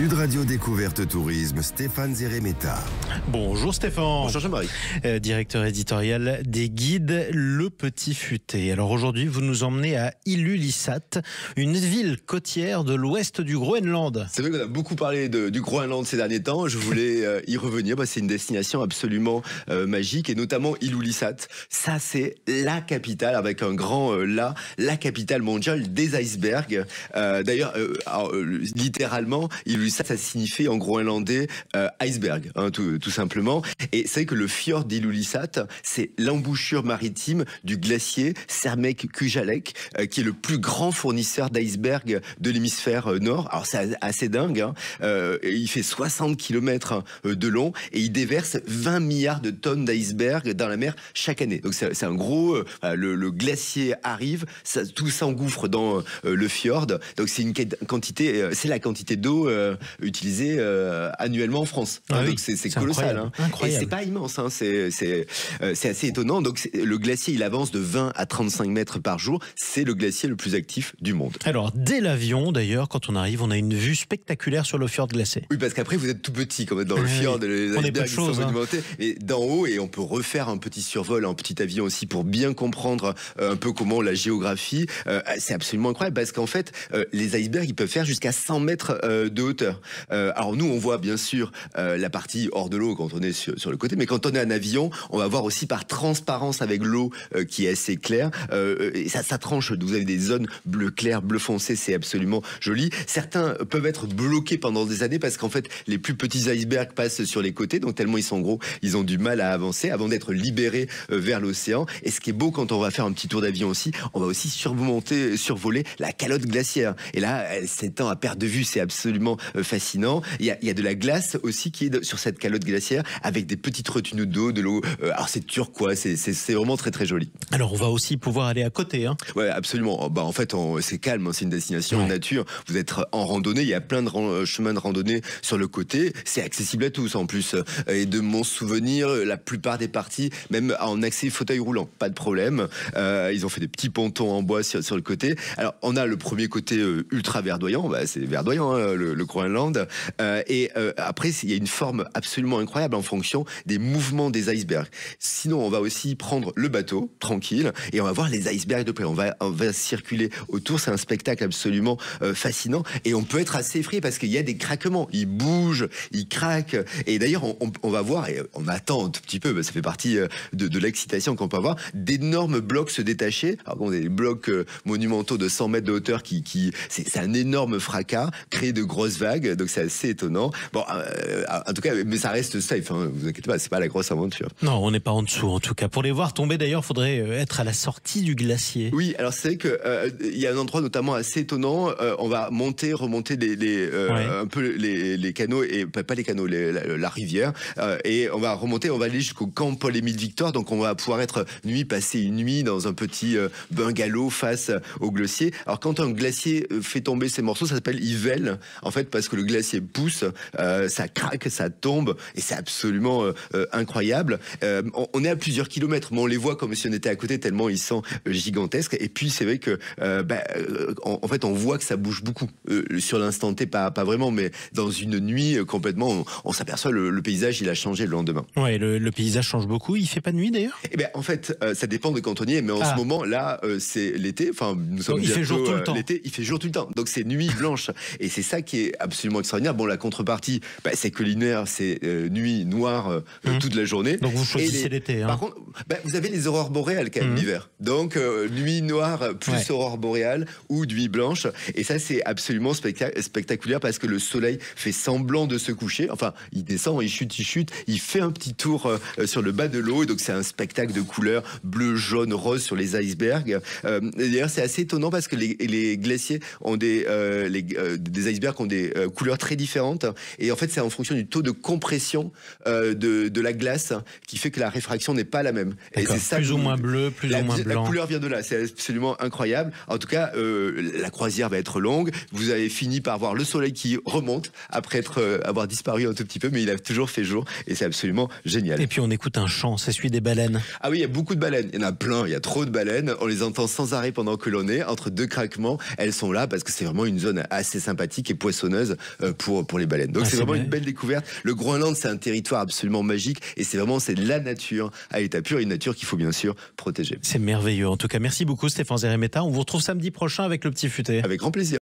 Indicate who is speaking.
Speaker 1: Sud Radio Découverte Tourisme, Stéphane Zeremeta.
Speaker 2: Bonjour Stéphane.
Speaker 3: Bonjour Jean-Marie.
Speaker 2: Directeur éditorial des guides Le Petit Futé. Alors aujourd'hui, vous nous emmenez à Ilulissat, une ville côtière de l'ouest du Groenland.
Speaker 3: C'est vrai qu'on a beaucoup parlé du Groenland ces derniers temps. Je voulais y revenir. C'est une destination absolument magique, et notamment Ilulissat. Ça, c'est la capitale, avec un grand la capitale mondiale des icebergs. D'ailleurs, littéralement, Ilulissat, ça signifie en groenlandais iceberg, hein, tout simplement. Et c'est vrai que le fjord d'Ilulissat, c'est l'embouchure maritime du glacier Sermeck-Kujalleq, qui est le plus grand fournisseur d'icebergs de l'hémisphère nord. Alors c'est assez dingue, hein. Il fait 60 km de long et il déverse 20 milliards de tonnes d'icebergs dans la mer chaque année. Donc c'est un gros... le glacier arrive, tout s'engouffre dans le fjord. Donc c'est une quantité, c'est la quantité d'eau utilisée annuellement en France.
Speaker 2: Ah,
Speaker 3: donc
Speaker 2: oui,
Speaker 3: c'est colossal.
Speaker 2: Incroyable.
Speaker 3: Et c'est pas immense, hein. C'est assez étonnant. Donc le glacier, il avance de 20 à 35 mètres par jour. C'est le glacier le plus actif du monde.
Speaker 2: Alors dès l'avion, d'ailleurs, quand on arrive, on a une vue spectaculaire sur le fjord glacé.
Speaker 3: Oui, parce qu'après vous êtes tout petit quand même dans le fjord. Les icebergs sont monumentés. Et d'en haut, et on peut refaire un petit survol en petit avion aussi pour bien comprendre un peu comment la géographie. C'est absolument incroyable parce qu'en fait, les icebergs, ils peuvent faire jusqu'à 100 mètres de hauteur. Alors nous, on voit bien sûr la partie hors de l'eau quand on est sur le côté, mais quand on est en avion, on va voir aussi par transparence avec l'eau qui est assez claire. Et ça tranche. Vous avez des zones bleu clair, bleu foncé, c'est absolument joli. Certains peuvent être bloqués pendant des années parce qu'en fait, les plus petits icebergs passent sur les côtés, donc tellement ils sont gros, ils ont du mal à avancer avant d'être libérés vers l'océan. Et ce qui est beau quand on va faire un petit tour d'avion aussi, on va aussi survoler la calotte glaciaire. Et là, elle s'étend à perte de vue, c'est absolument fascinant. Il y a de la glace aussi qui est sur cette calotte glaciaire avec des petites retenues d'eau, de l'eau. Alors c'est turquoise, c'est vraiment très très joli.
Speaker 2: Alors on va aussi pouvoir aller à côté, hein.
Speaker 3: Ouais, absolument. En fait, c'est calme, hein. C'est une destination nature. Vous êtes en randonnée, il y a plein de chemins de randonnée sur le côté. C'est accessible à tous en plus. Et de mon souvenir, la plupart des parties, même en accès fauteuil roulant, pas de problème. Ils ont fait des petits pontons en bois sur le côté. Alors on a le premier côté ultra verdoyant, c'est verdoyant, hein, le Groenland. Et après, il y a une forme absolument incroyable en fonction des mouvements des icebergs. Sinon, on va aussi prendre le bateau, tranquille, et on va voir les icebergs de près. On va circuler autour, c'est un spectacle absolument fascinant. Et on peut être assez effrayé parce qu'il y a des craquements. Ils bougent, ils craquent. Et d'ailleurs, on va voir, et on attend un tout petit peu, ça fait partie de l'excitation qu'on peut avoir, d'énormes blocs se détacher. Alors, on a des blocs monumentaux de 100 mètres de hauteur c'est un énorme fracas, créer de grosses vagues, donc c'est assez étonnant. Bon, en tout cas, mais ça reste safe, hein, vous inquiétez pas, c'est pas la grosse aventure.
Speaker 2: Non, on n'est pas en dessous en tout cas. Pour les voir tomber, d'ailleurs, faudrait être à la sortie du glacier.
Speaker 3: Oui, alors c'est vrai que il y a un endroit notamment assez étonnant. On va remonter un peu les canaux, et pas les canaux, la rivière, et on va aller jusqu'au camp Paul-Émile Victor. Donc on va pouvoir passer une nuit dans un petit bungalow face au glacier. Alors quand un glacier fait tomber ses morceaux, ça s'appelle Ivelle, en fait, parce que le glacier pousse, ça craque, ça tombe, et c'est absolument incroyable. On est à plusieurs kilomètres, mais on les voit comme si on était à côté, tellement ils sont gigantesques. Et puis c'est vrai que en fait on voit que ça bouge beaucoup sur l'instant T, pas vraiment, mais dans une nuit complètement, on s'aperçoit le paysage, il a changé le lendemain.
Speaker 2: Ouais, le paysage change beaucoup. Il fait pas de nuit d'ailleurs.
Speaker 3: Eh ben en fait, ça dépend de quand on y est, mais en ce moment là, c'est l'été. Enfin, nous sommes
Speaker 2: il fait jour tout le temps.
Speaker 3: L'été, il fait jour tout le temps. Donc c'est nuit blanche, et c'est ça qui est absolument extraordinaire. Bon, la contrepartie, c'est que l'hiver, c'est nuit noire toute la journée.
Speaker 2: Donc vous choisissez l'été. Hein.
Speaker 3: Par contre, vous avez les aurores boréales quand même l'hiver. Donc nuit noire plus aurore boréale ou nuit blanche. Et ça, c'est absolument spectaculaire parce que le soleil fait semblant de se coucher. Enfin, il descend, il chute, il fait un petit tour sur le bas de l'eau. Et donc c'est un spectacle de couleurs bleu, jaune, rose sur les icebergs. D'ailleurs, c'est assez étonnant parce que les glaciers ont des icebergs ont des couleurs très différentes. Et en fait, c'est en fonction du taux de compression de la glace qui fait que la réfraction n'est pas la même. Et c'est ça,
Speaker 2: plus ou moins bleu, plus ou moins blanc.
Speaker 3: La couleur vient de là, c'est absolument incroyable. En tout cas, la croisière va être longue. Vous avez fini par voir le soleil qui remonte après avoir disparu un tout petit peu, mais il a toujours fait jour et c'est absolument génial.
Speaker 2: Et puis on écoute un chant, c'est celui des baleines.
Speaker 3: Ah oui, il y a beaucoup de baleines. Il y en a plein, il y a trop de baleines. On les entend sans arrêt pendant que l'on est entre deux craquements. Elles sont là parce que c'est vraiment une zone assez sympathique et poissonneuse. dangereuses pour les baleines. Donc c'est vraiment une belle découverte. Le Groenland, c'est un territoire absolument magique et c'est de la nature à état pur, une nature qu'il faut bien sûr protéger.
Speaker 2: C'est merveilleux. En tout cas, merci beaucoup Stéphane Zeremeta. On vous retrouve samedi prochain avec le Petit Futé.
Speaker 3: Avec grand plaisir.